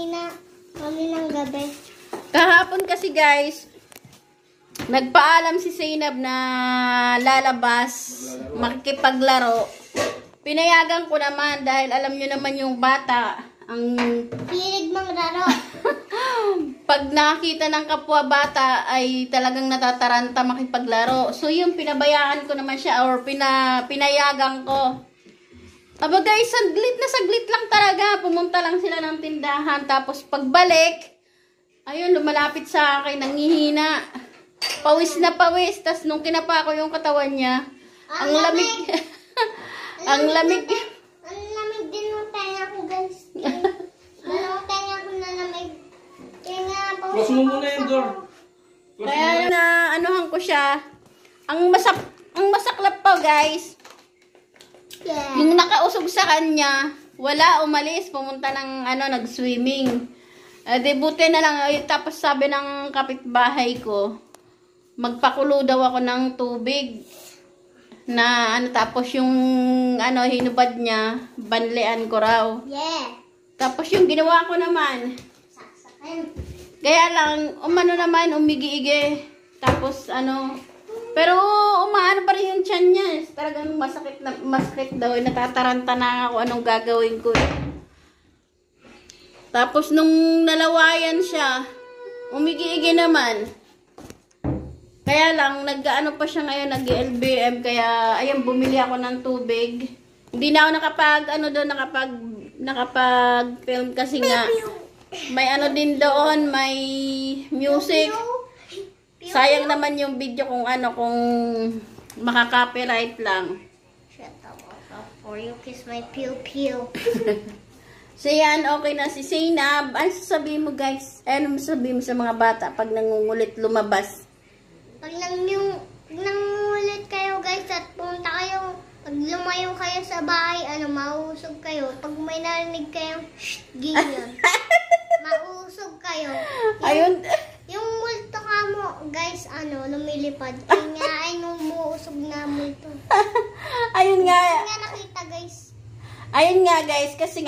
kanina. Kaninang gabi. Kahapon kasi guys, nagpaalam si Zainab na lalabas, makikipaglaro. Pinayagan ko naman dahil alam nyo naman yung bata, ang Hilig manglaro. pag nakita ng kapwa bata ay talagang natataranta makipaglaro. So yung pinabayaan ko naman siya or pinayagan ko. Aba guys, saglit lang talaga. Pumunta lang sila ng tindahan. Tapos pagbalik, ayun, lumalapit sa akin, nanghihina. Pawis na pawis. Tapos nung kinapa ko yung katawan niya, ang lamig. Ang lamig. Ang lamig din ng tenga ko guys. Ang tenga ko na lamig. Kaya nga, Close mo muna yung door. Kaya na anuhan ko siya. Ang masaklap pa guys. Yeah. Yung nakausog sa kanya, wala, umalis, pumunta ng nag-swimming. Di buti na lang, tapos sabi ng kapitbahay ko, magpakulo daw ako ng tubig. Na tapos yung hinubad niya, banlian ko raw. Yeah. Tapos yung ginawa ko naman, Saksakan. kaya lang, naman, umigi-igi. Tapos pero umaano pa rin yung tiyan niya. Talagang masakit daw. Natataranta na ako anong gagawin ko. Tapos nung nalawayan siya, umigi-igi naman. Kaya lang, pa siya ngayon, nag-LBM. Kaya, ayan, bumili ako ng tubig. Hindi na ako nakapag-film kasi nga, may din doon, may music. Sayang naman yung video kung kung makaka-copyright lang. Shut up, or you kiss my pew-pew. So yan, okay na si Zainab. Ano sasabihin mo guys? Ano sasabihin mo sa mga bata pag nangungulit lumabas? Pag nangungulit kayo guys at pumunta kayo, pag lumayo kayo sa bahay, mausog kayo. Pag may narinig kayong ganyan, mausog kayo. Ayun. Yung multo ka mo, guys, lumilipad. Kaya nga ay numuusog na multo. Ayun nga. Kaya nakita, guys. Ayun nga guys, kasi